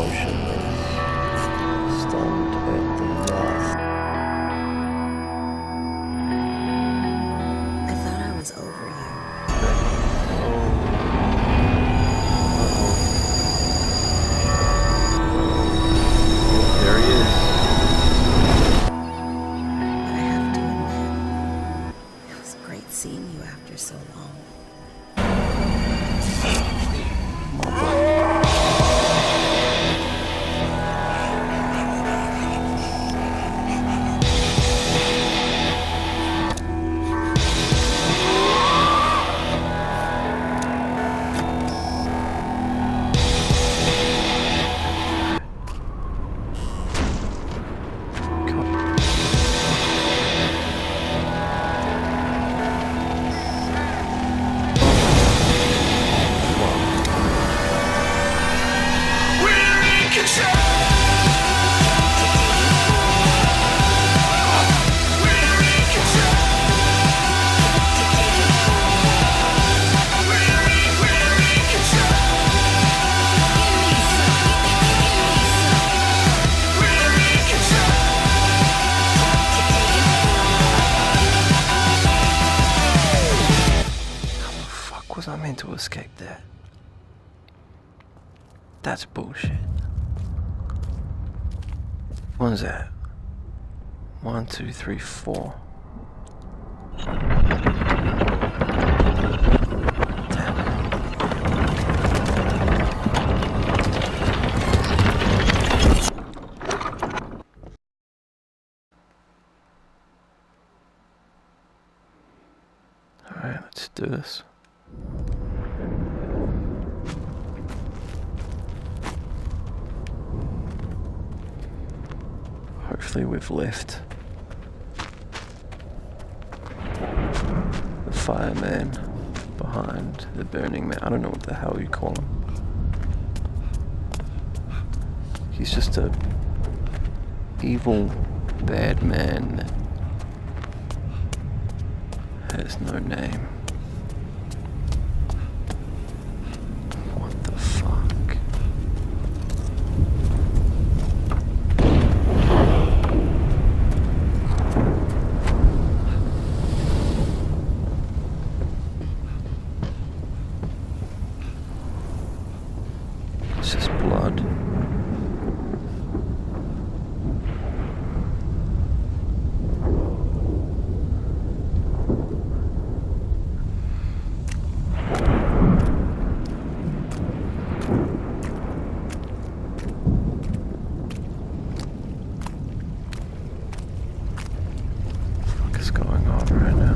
motionless, stunned at the loss. I thought I was over you. There he is. But I have to admit, it was great seeing you after so long. Was I meant to escape that? That's bullshit. What's that? 1, 2, 3, 4. Damn it. Alright, let's do this. Hopefully we've left the fireman behind, the burning man. I don't know what the hell you call him. He's just a evil, bad man that has no name. What the fuck? It's just blood. What is going on right now?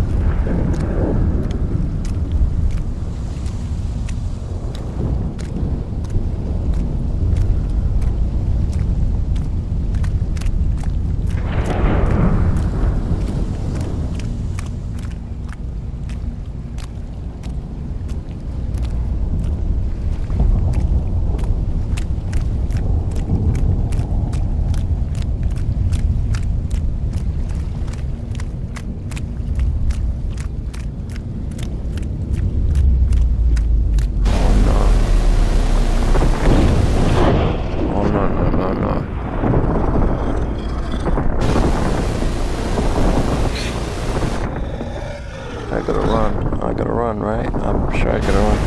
I gotta run, right? I'm sure I gotta run.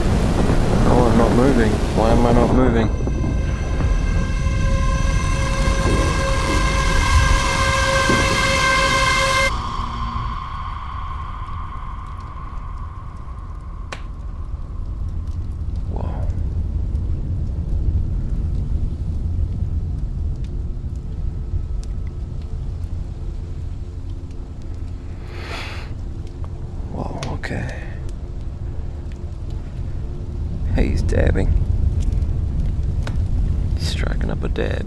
Oh, I'm not moving. Why am I not moving? Whoa. Whoa, okay. Hey, he's dabbing. He's striking up a dab.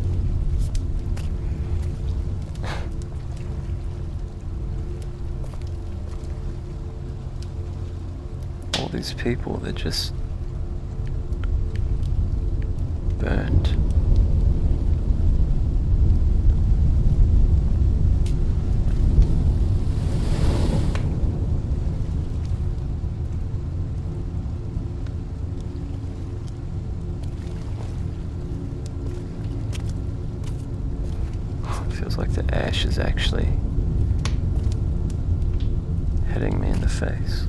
All these people, they're just burned. ash is actually hitting me in the face.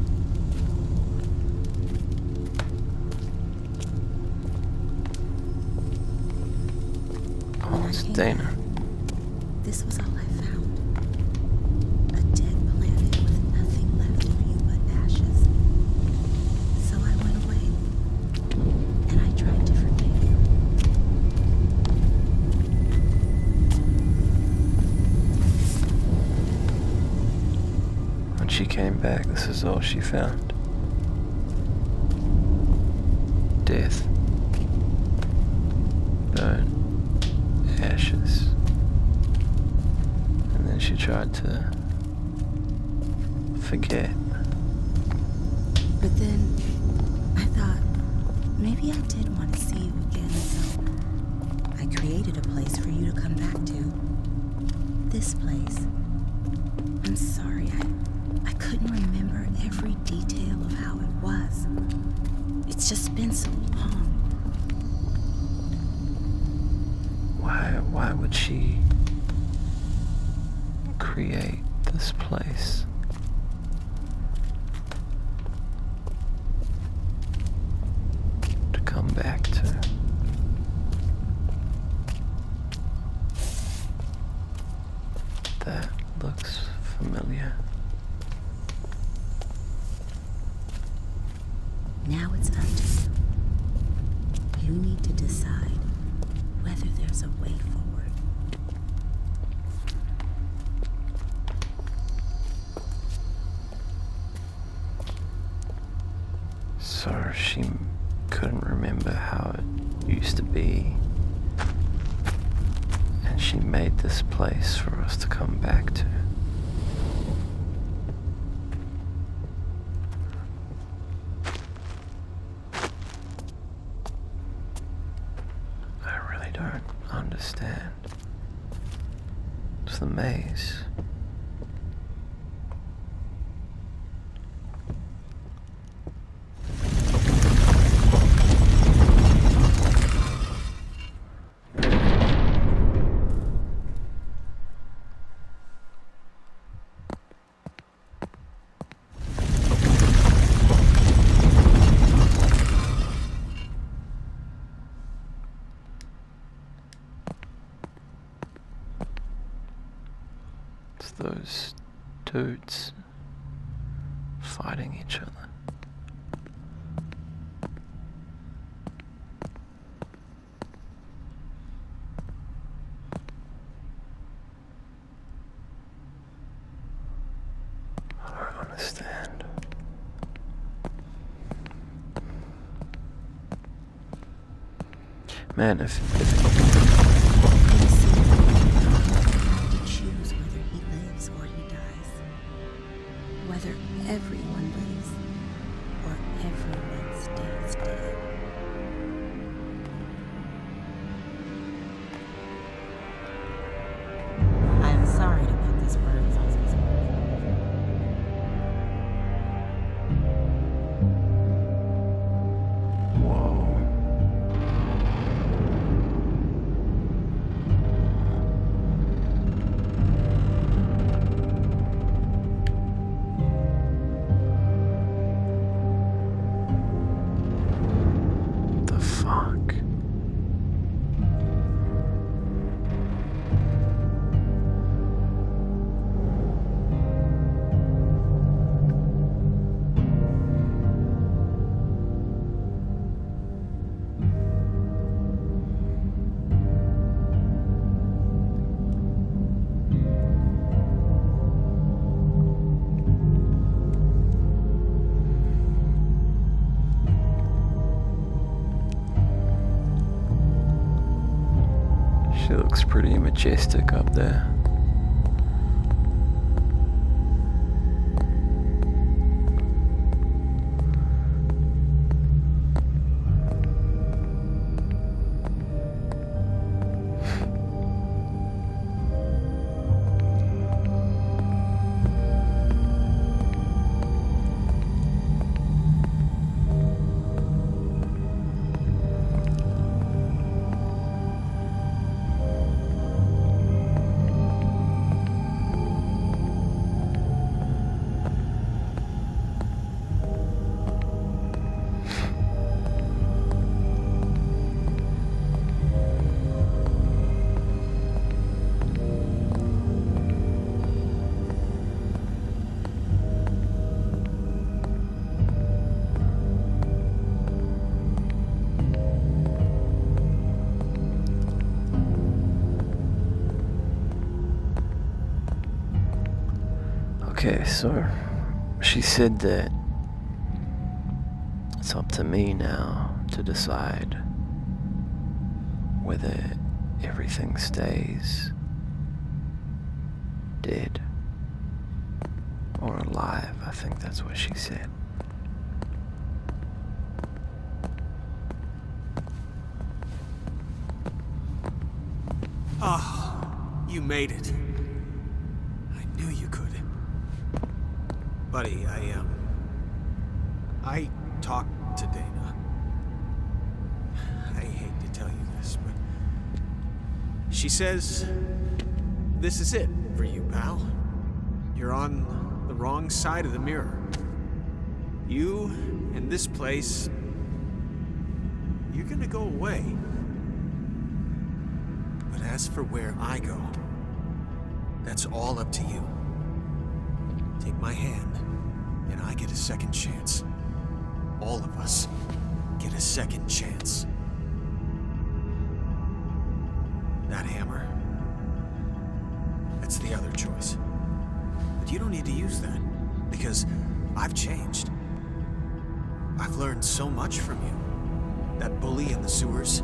Oh, it's Dana. This was all I found. A dead planet with nothing left of you but ashes. So I went away, and I tried to forgive you. When she came back, this is all she found. Death. Burn. Ashes. And then she tried to forget. But then I thought maybe I did want to see you again, so I created a place for you to come back to. This place. I'm sorry, I couldn't remember every detail of how it was. It's just been so long. Why would she create this place? To come back to. That looks familiar. Now it's up to you. You need to decide whether there's a way forward. So she couldn't remember how it used to be. And she made this place for us to come back to. I really don't understand. It's the maze. It's those dudes fighting each other. I don't understand. Man, if Choose whether he lives or he dies. Whether everyone lives or everyone stays dead. I am sorry to put this burden on you. whoa. The fuck? She looks pretty majestic up there. Okay, so she said that it's up to me now to decide whether everything stays dead or alive. I think that's what she said. Ah, you made it. I knew you could. Buddy, I talked to Dana. I hate to tell you this, but she says this is it for you, pal. You're on the wrong side of the mirror. You and this place, you're gonna go away. But as for where I go, that's all up to you. Take my hand, and I get a second chance. All of us get a second chance. That hammer, that's the other choice. But you don't need to use that, because I've changed. I've learned so much from you. That bully in the sewers,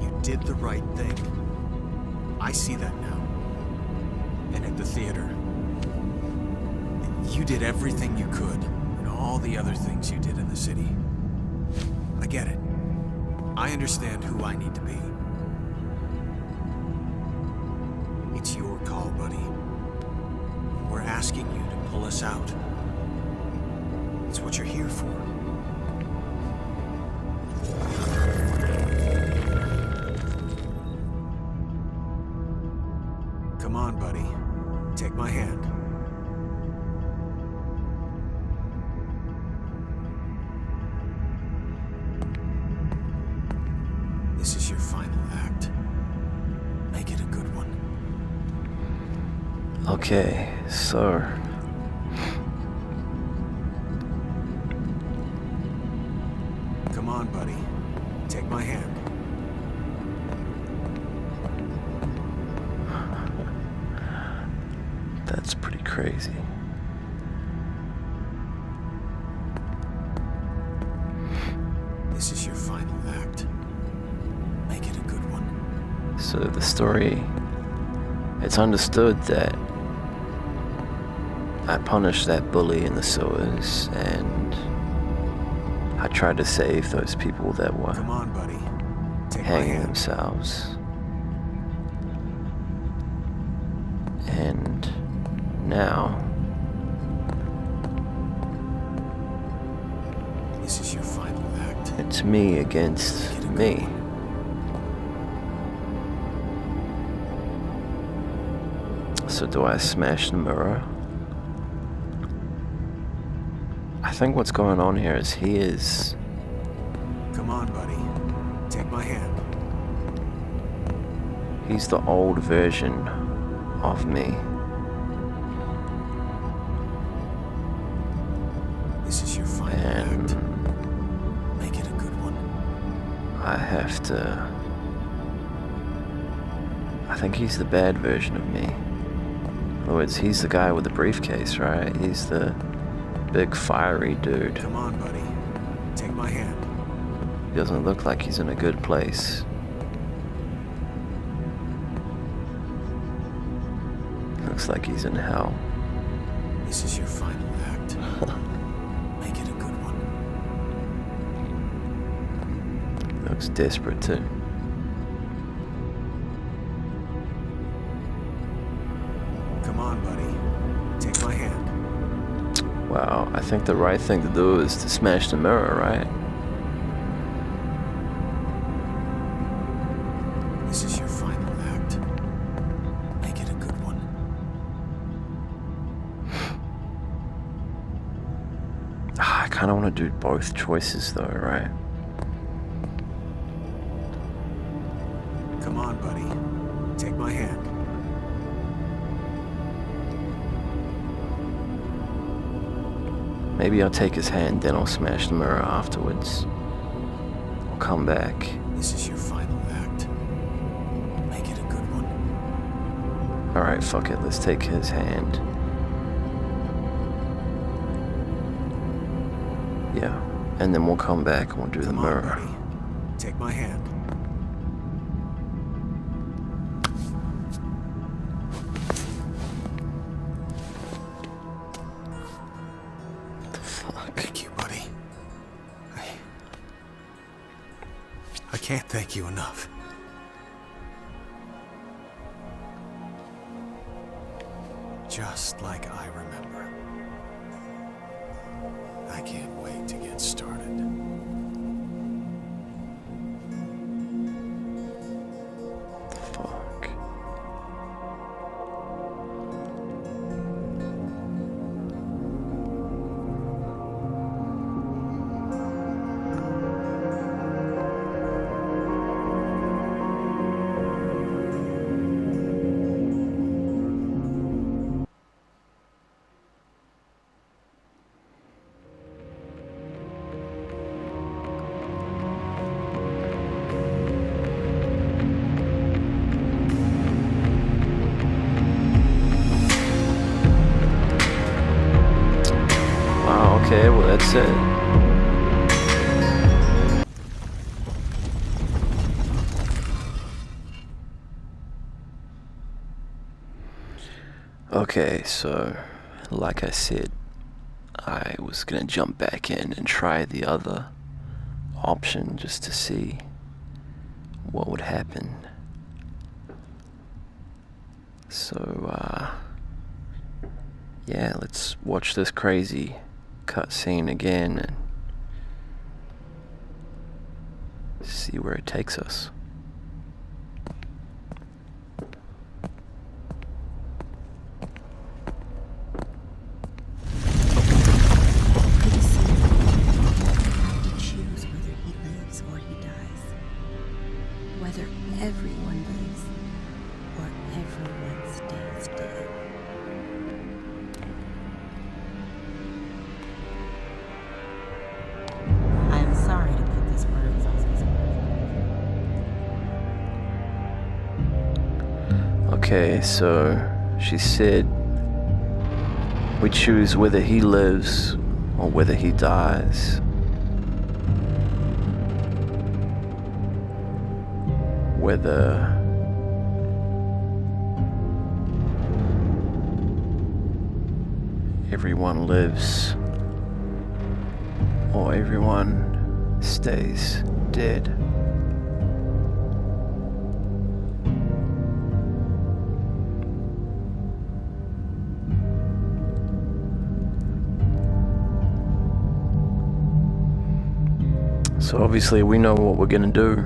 you did the right thing. I see that now. And at the theater, you did everything you could, and all the other things you did in the city. I get it. I understand who I need to be. It's your call, buddy. We're asking you to pull us out. It's what you're here for. Come on, buddy. Take my hand. This is your final act. Make it a good one. Okay, so Come on, buddy. Take my hand. that's pretty crazy. This is your final act. Make it a good one. So the story, it's understood that I punished that bully in the sewers and I tried to save those people that were Come on, buddy. Take my hanging hand. themselves. And now This is your final act. it's me against Make it a good me. one. So do I smash the mirror? I think what's going on here is he is Come on, buddy. Take my hand. he's the old version of me. This is your final And act. Make it a good one. I have to... I think he's the bad version of me. In other words, he's the guy with the briefcase, right? He's the big fiery dude. Come on, buddy. Take my hand. He doesn't look like he's in a good place. Looks like he's in hell. This is your final act. Make it a good one. Looks desperate too. Come on, buddy. Take my hand. Wow, I think the right thing to do is to smash the mirror, right? This is your final act. Make it a good one. I kind of want to do both choices though, right? Come on, buddy. Take my hand. Maybe I'll take his hand, then I'll smash the mirror afterwards. I'll come back. This is your final act. Make it a good one. Alright, fuck it, let's take his hand. and then we'll come back and we'll do the Come on, mirror. buddy. Take my hand. Fuck. Thank you, buddy. I can't thank you enough. Just like I remember. I can't wait to get started. Fuck. Wow, okay, well that's it. Okay, so like I said, I was gonna jump back in and try the other option just to see what would happen. So, yeah, let's watch this crazy cutscene again and see where it takes us. Pretty soon, we'll have to choose whether he lives or he dies. Whether everyone lives or everyone stays dead. I am sorry to put this burden on. Okay, so she said we choose whether he lives or whether he dies. Whether everyone lives or everyone stays dead. So obviously we know what we're gonna do.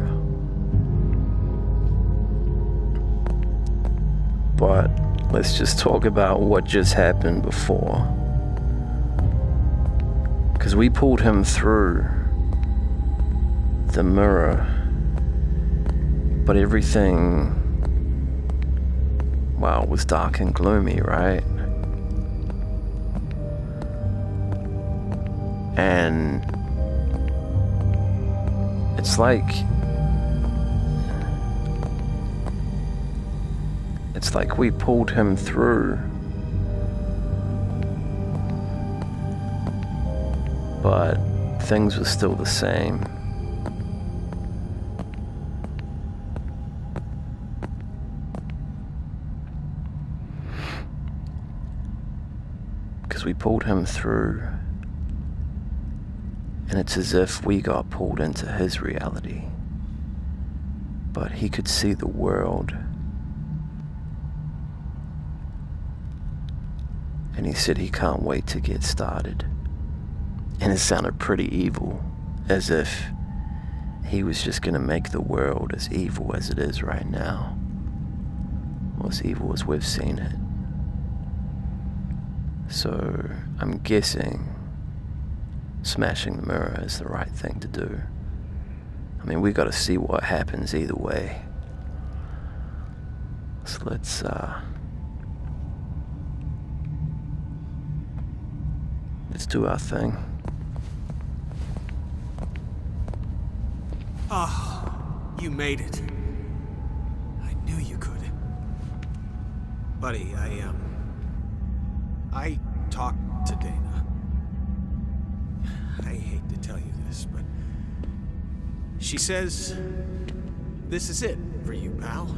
But let's just talk about what just happened before. Because we pulled him through the mirror, but everything, well, was dark and gloomy, right? And it's like we pulled him through, but things were still the same. Because we pulled him through, and it's as if we got pulled into his reality. But he could see the world. And he said he can't wait to get started. And it sounded pretty evil, as if he was just gonna make the world as evil as it is right now. Or as evil as we've seen it. So I'm guessing smashing the mirror is the right thing to do. I mean, we gotta see what happens either way. So let's do our thing. Ah, you made it. I knew you could. Buddy, I talked to Dana. I hate to tell you She says, this is it for you, pal.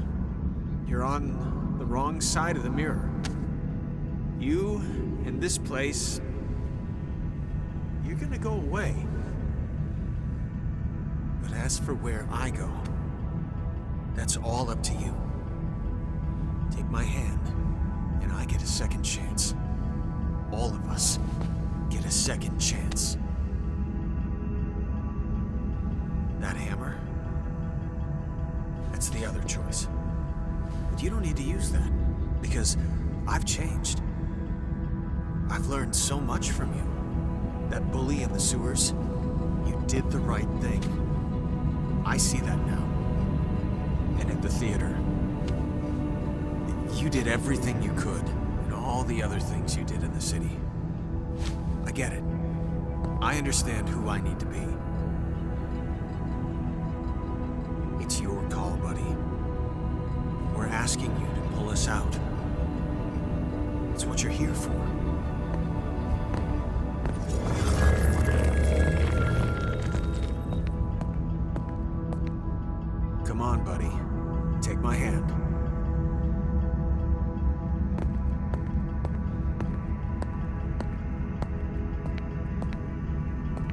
You're on the wrong side of the mirror. You and this place, you're gonna go away. But as for where I go, that's all up to you. Take my hand, and I get a second chance. All of us get a second chance. That hammer, that's the other choice. But you don't need to use that, because I've changed. I've learned so much from you. That bully in the sewers, you did the right thing. I see that now. And at the theater, you did everything you could, and all the other things you did in the city. I get it. I understand who I need to be. It's your call, buddy. We're asking you to pull us out. It's what you're here for. Come on, buddy. Take my hand.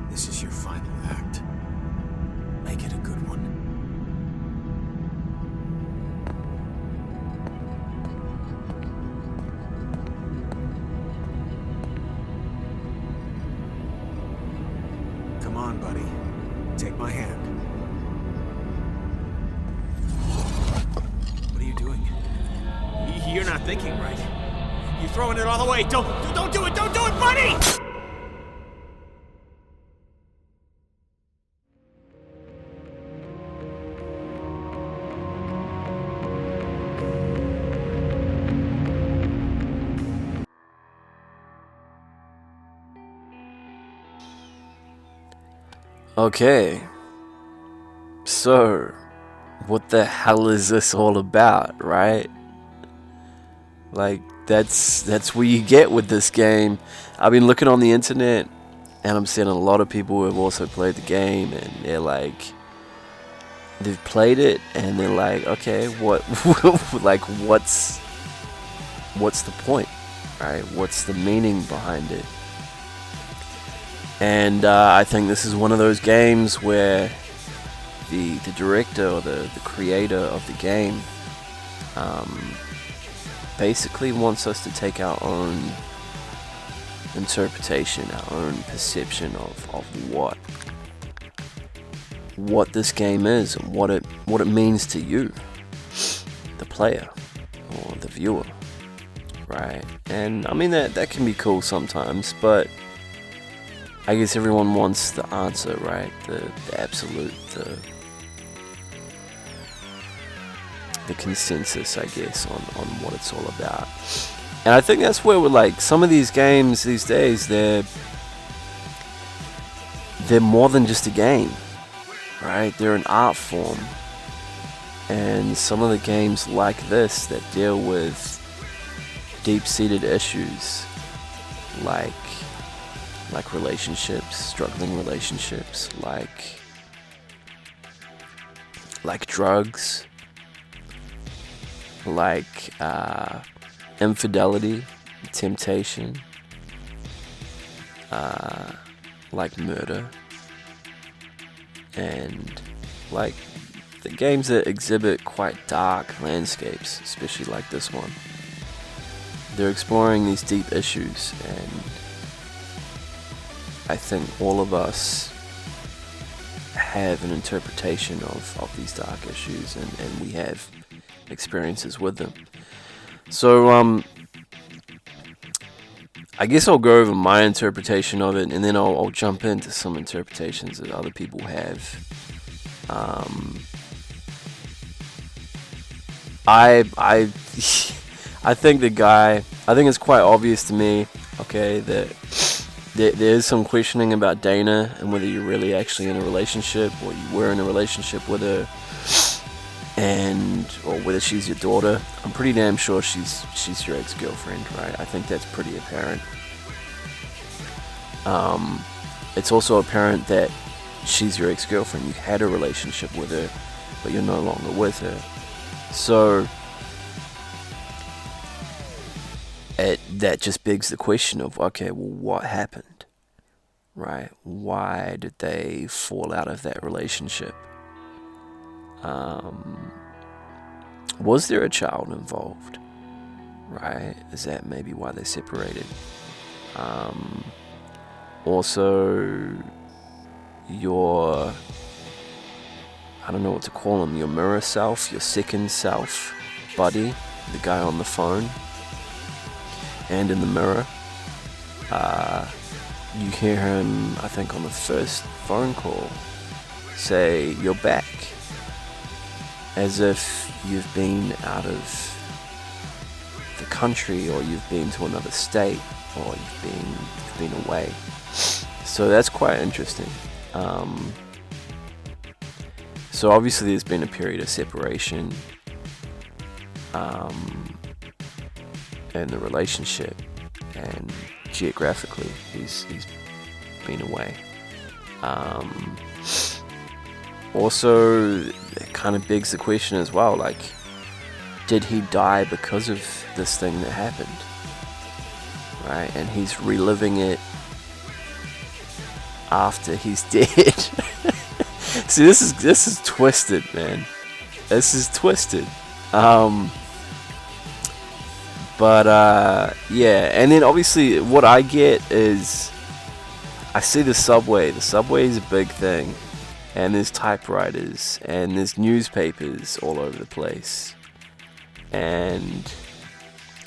This is your final act. Make it a good one. Come on, buddy. Take my hand. What are you doing? You're not thinking right. You're throwing it all away. Don't do it! Don't do it, buddy! Okay. So, what the hell is this all about, right? Like, that's what you get with this game. I've been looking on the internet, and I'm seeing a lot of people who have also played the game, and they're like, they've played it, and they're like, okay, what, like, what's the point, right? What's the meaning behind it? And I think this is one of those games where the director or the creator of the game basically wants us to take our own interpretation, our own perception of what this game is and what it means to you, the player or the viewer, right? And I mean that can be cool sometimes, but I guess everyone wants the answer, right? The absolute, the consensus, I guess, on what it's all about. And I think that's where we're like, some of these games these days, they're more than just a game, right? They're an art form. And some of the games like this that deal with deep-seated issues, like relationships, struggling relationships, like drugs, like infidelity, temptation, like murder, and like the games that exhibit quite dark landscapes, especially like this one. They're exploring these deep issues, and I think all of us have an interpretation of these dark issues, and we have experiences with them. So I guess I'll go over my interpretation of it, and then I'll jump into some interpretations that other people have. I think I think it's quite obvious to me, okay, that there is some questioning about Dana and whether you're really actually in a relationship, or you were in a relationship with her, or whether she's your daughter. I'm pretty damn sure she's your ex-girlfriend, right? I think that's pretty apparent. It's also apparent that she's your ex-girlfriend. You had a relationship with her, but you're no longer with her. So that just begs the question of, okay, well, what happened, right? Why did they fall out of that relationship? Was there a child involved, right? Is that maybe why they separated? Also, your, I don't know what to call him, your mirror self, your second self buddy, the guy on the phone and in the mirror, you hear him, I think on the first phone call, say, "You're back," as if you've been out of the country, or you've been to another state, or you've been away. So that's quite interesting. So obviously there's been a period of separation in the relationship, and geographically he's been away. Also, it kind of begs the question as well, like, did he die because of this thing that happened, right? And he's reliving it after he's dead. See, this is twisted, man. This is twisted. Yeah, and then obviously what I get is, I see the subway. The subway is a big thing, and there's typewriters, and there's newspapers all over the place, and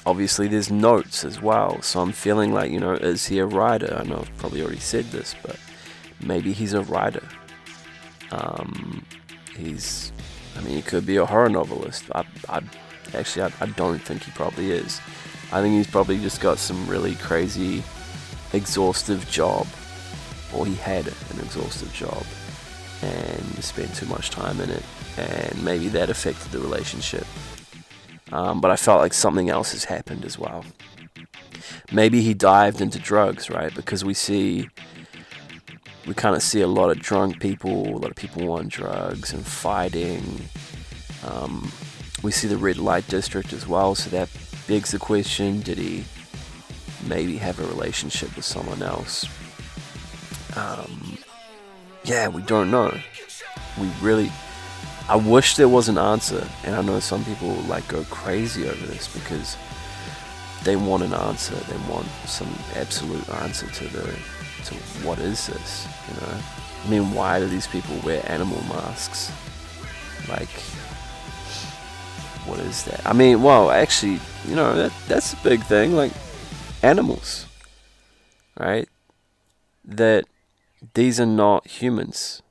obviously there's notes as well. So I'm feeling like, is he a writer? I know I've probably already said this, but maybe he's a writer. He could be a horror novelist. I don't think he probably is. I think he's probably just got some really crazy, exhaustive job, or he had an exhaustive job and spent too much time in it, and maybe that affected the relationship. But I felt like something else has happened as well. Maybe he dived into drugs, right? Because we kind of see a lot of drunk people, a lot of people on drugs and fighting. We see the red light district as well, so that begs the question, did he maybe have a relationship with someone else? Yeah, we don't know. I wish there was an answer, and I know some people go crazy over this because they want an answer. They want some absolute answer to what is this, why do these people wear animal masks? What is that? Actually, that's a big thing, animals, right? That these are not humans.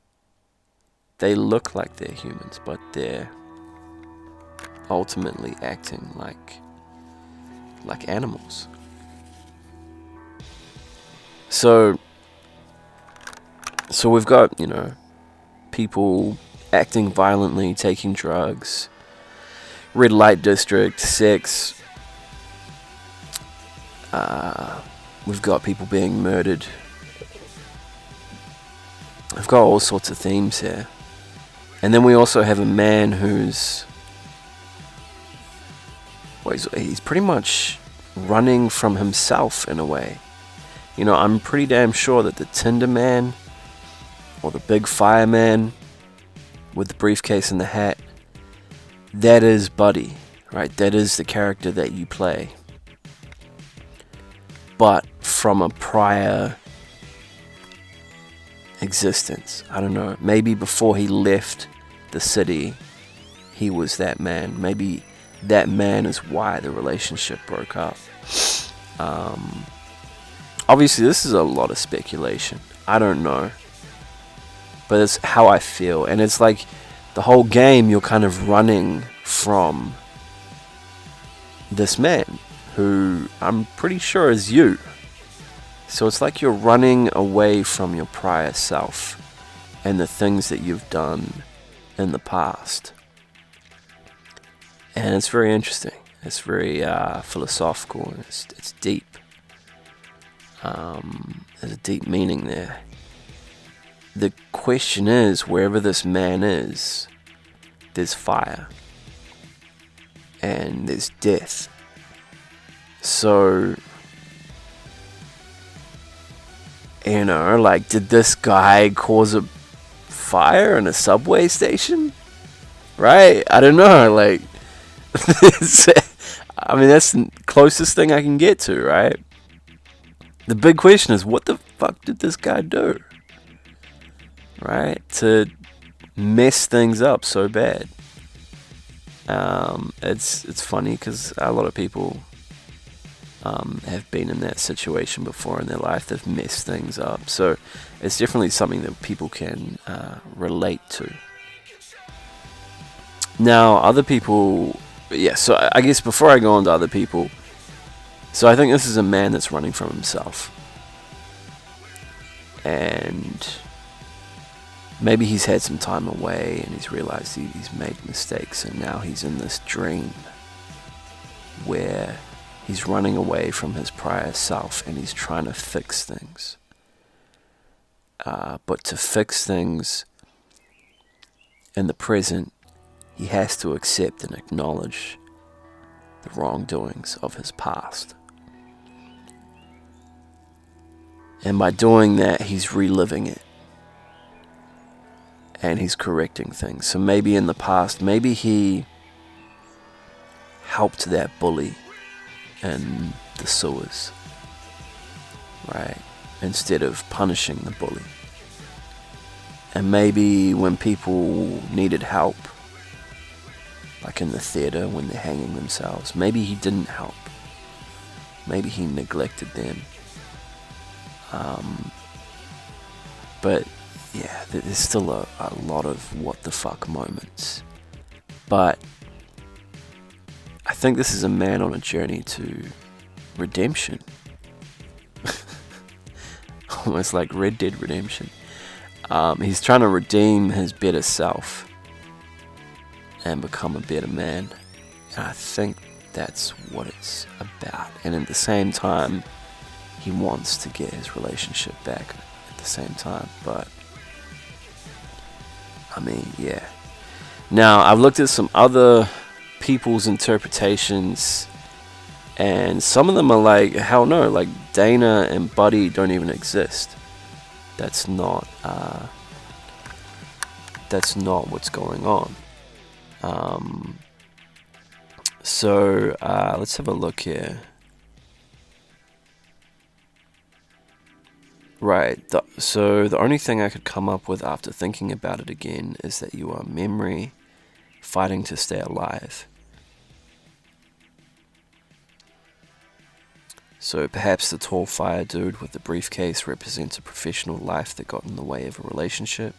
They look like they're humans, but they're ultimately acting like animals. So we've got, people acting violently, taking drugs, red light district, sex. We've got people being murdered. I've got all sorts of themes here. And then we also have a man who's pretty much running from himself in a way. I'm pretty damn sure that the Tinder man, or the big fireman with the briefcase and the hat, that is Buddy, right? That is the character that you play. But from a prior existence. I don't know. Maybe before he left the city, he was that man. Maybe that man is why the relationship broke up. Obviously, this is a lot of speculation. I don't know. But it's how I feel. And it's like the whole game, you're kind of running from this man who I'm pretty sure is you. So it's like you're running away from your prior self and the things that you've done in the past. And it's very interesting. It's very philosophical. It's deep. There's a deep meaning there. the question is, wherever this man is, there's fire and there's death. So, you know, like, did this guy cause a fire in a subway station? Right? I don't know. Like, I mean, that's the closest thing I can get to, right? The big question is, what the fuck did this guy do? Right? To mess things up so bad. It's funny because a lot of people have been in that situation before in their life. They've messed things up. So it's definitely something that people can relate to. Now, other people... Yeah, so I guess before I go on to other people... So I think this is a man that's running from himself. And maybe he's had some time away and he's realized he's made mistakes, and now he's in this dream where he's running away from his prior self and he's trying to fix things. But to fix things in the present, he has to accept and acknowledge the wrongdoings of his past. And by doing that, he's reliving it. And he's correcting things. So maybe in the past, maybe he helped that bully in the sewers, right? Instead of punishing the bully. And maybe when people needed help, like in the theater when they're hanging themselves, maybe he didn't help. Maybe he neglected them. But yeah, there's still a lot of what the fuck moments. But I think this is a man on a journey to redemption. Almost like Red Dead Redemption. He's trying to redeem his better self and become a better man. And I think that's what it's about. And at the same time, he wants to get his relationship back at the same time. But I mean, yeah. Now, I've looked at some other people's interpretations, and some of them are like, hell no, like Dana and Buddy don't even exist. That's not what's going on. So let's have a look here. Right, so the only thing I could come up with after thinking about it again is that you are memory fighting to stay alive. So perhaps the tall fire dude with the briefcase represents a professional life that got in the way of a relationship.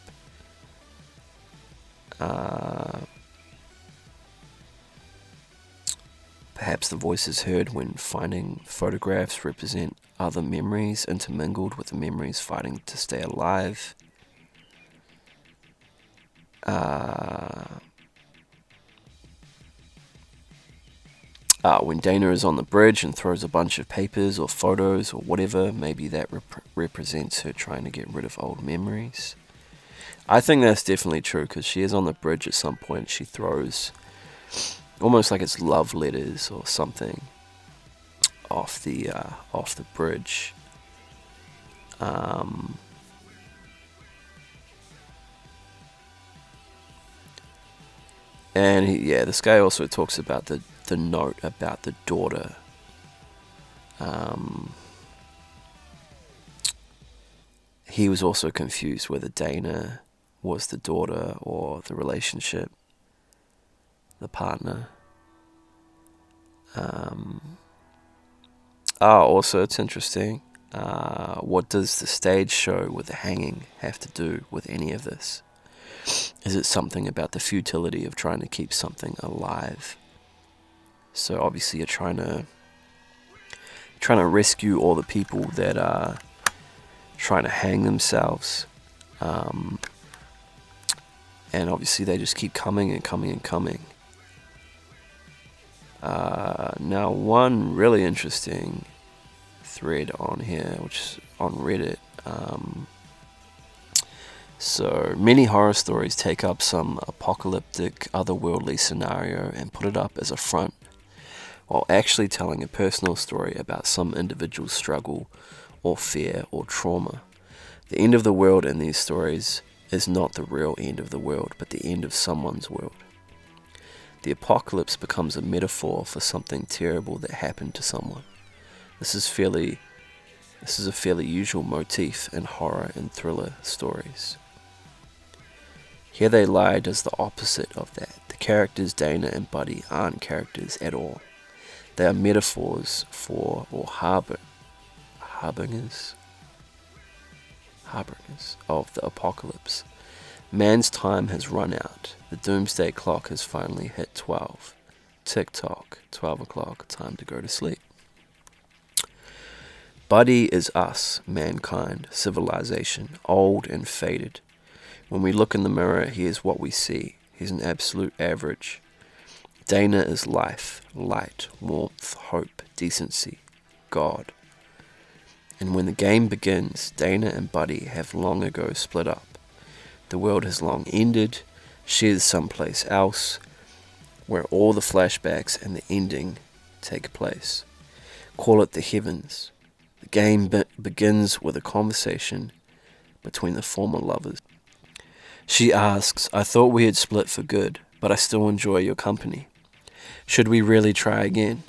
Perhaps the voices heard when finding photographs represent other memories intermingled with the memories fighting to stay alive. When Dana is on the bridge and throws a bunch of papers or photos or whatever, maybe that represents her trying to get rid of old memories. I think that's definitely true, because she is on the bridge at some point. She throws almost like it's love letters or something off the bridge. And this guy also talks about the note about the daughter. He was also confused whether Dana was the daughter or the relationship, the partner. Also it's interesting. What does the stage show with the hanging have to do with any of this? Is it something about the futility of trying to keep something alive? So obviously you're trying to rescue all the people that are trying to hang themselves. And obviously they just keep coming and coming and coming. Now one really interesting thread on here, which is on Reddit, So many horror stories take up some apocalyptic, otherworldly scenario and put it up as a front, while actually telling a personal story about some individual's struggle or fear or trauma. The end of the world in these stories is not the real end of the world, but the end of someone's world. The apocalypse becomes a metaphor for something terrible that happened to someone. This is a fairly usual motif in horror and thriller stories. Here They Lie does the opposite of that. The characters Dana and Buddy aren't characters at all. They are metaphors for, or harbingers of the apocalypse. Man's time has run out. The doomsday clock has finally hit 12. Tick-tock, 12 o'clock, time to go to sleep. Buddy is us, mankind, civilization, old and faded. When we look in the mirror, he is what we see. He's an absolute average. Dana is life, light, warmth, hope, decency, God. And when the game begins, Dana and Buddy have long ago split up. The world has long ended. She is someplace else, where all the flashbacks and the ending take place. Call it the heavens. The game begins with a conversation between the former lovers. She asks, "I thought we had split for good, but I still enjoy your company. Should we really try again?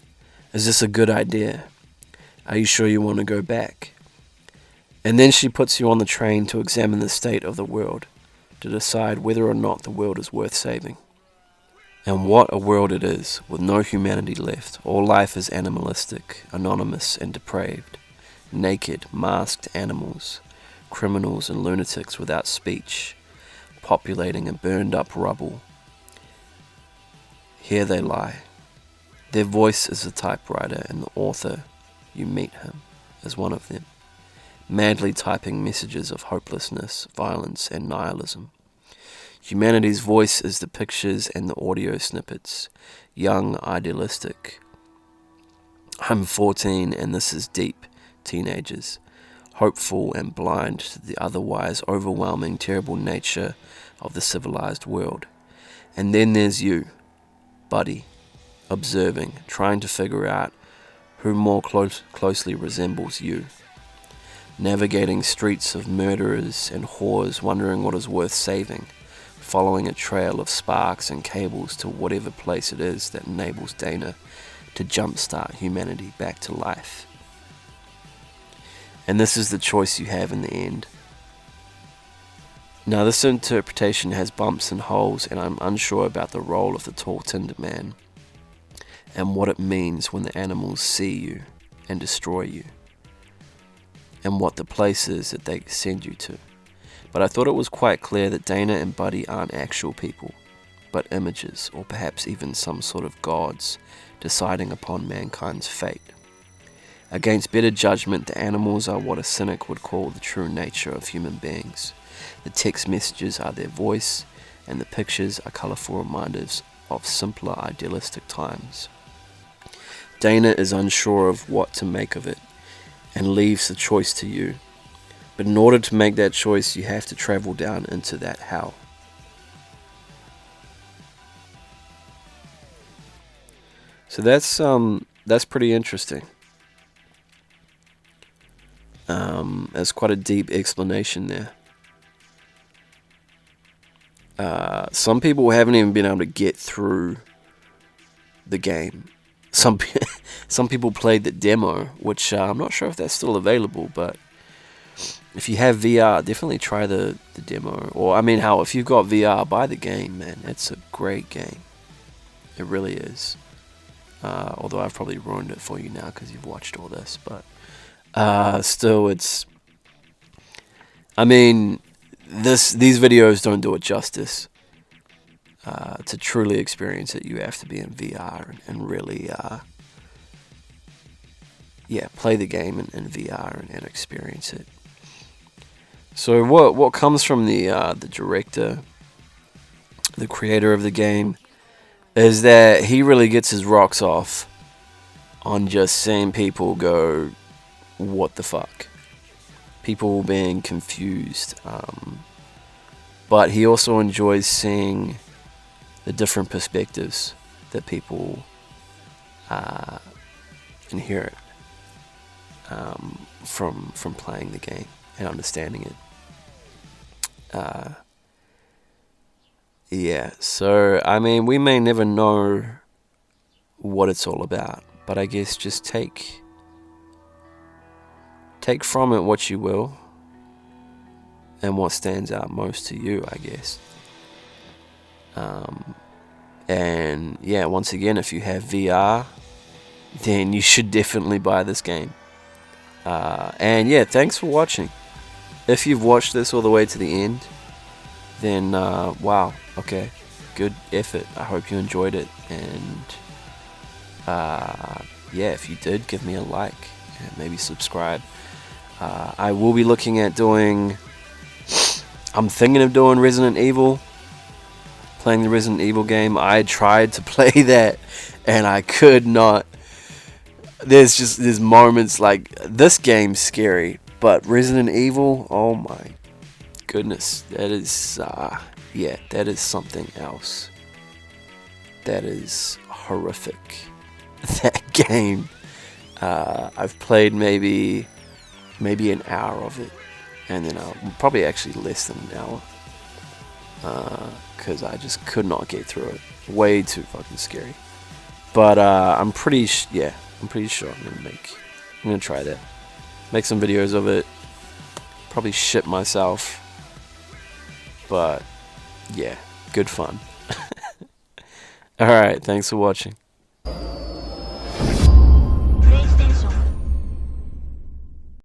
Is this a good idea? Are you sure you want to go back?" And then she puts you on the train to examine the state of the world, to decide whether or not the world is worth saving. And what a world it is, with no humanity left. All life is animalistic, anonymous and depraved. Naked, masked animals, criminals and lunatics without speech, populating a burned up rubble. Here they lie. Their voice is a typewriter, and the author, you meet him, is one of them, madly typing messages of hopelessness, violence and nihilism. Humanity's voice is the pictures and the audio snippets, young, idealistic. I'm 14 and this is deep. Teenagers, hopeful and blind to the otherwise overwhelming, terrible nature of the civilized world. And then there's you, Buddy, observing, trying to figure out who more closely resembles you. Navigating streets of murderers and whores, wondering what is worth saving, following a trail of sparks and cables to whatever place it is that enables Dana to jumpstart humanity back to life. And this is the choice you have in the end. Now, this interpretation has bumps and holes, and I'm unsure about the role of the tall Tinder man and what it means when the animals see you and destroy you, and what the place is that they send you to. But I thought it was quite clear that Dana and Buddy aren't actual people, but images, or perhaps even some sort of gods deciding upon mankind's fate. Against better judgment, the animals are what a cynic would call the true nature of human beings. The text messages are their voice, and the pictures are colourful reminders of simpler, idealistic times. Dana is unsure of what to make of it, and leaves the choice to you. But in order to make that choice, you have to travel down into that hell. So that's pretty interesting. There's quite a deep explanation there. Some people haven't even been able to get through the game. Some people played the demo, which I'm not sure if that's still available, but if you have VR, definitely try the demo. Or, I mean, if you've got VR, buy the game, man. It's a great game. It really is. Although I've probably ruined it for you now because you've watched all this, but still, it's... I mean, these videos don't do it justice. To truly experience it, you have to be in VR and really, play the game in VR and experience it. So what comes from the director, the creator of the game, is that he really gets his rocks off on just seeing people go, what the fuck? People being confused, but he also enjoys seeing the different perspectives that people inherit from playing the game and understanding it. Yeah, so I mean, we may never know what it's all about, but I guess just take from it what you will, and what stands out most to you, I guess. And yeah, once again, if you have VR, then you should definitely buy this game. And yeah, thanks for watching. If you've watched this all the way to the end, then wow, okay, good effort. I hope you enjoyed it, and yeah, if you did, give me a like and maybe subscribe. I will be looking at I'm thinking of doing Resident Evil, playing the Resident Evil game. I tried to play that and I could not. There's moments like, this game's scary, but Resident Evil, oh my goodness, that is yeah, that is something else. That is horrific. That game, I've played maybe an hour of it, and then probably actually less than an hour, because I just could not get through it. Way too fucking scary. But I'm pretty sure I'm gonna try that. Make some videos of it. Probably shit myself. But yeah, good fun. Alright, thanks for watching.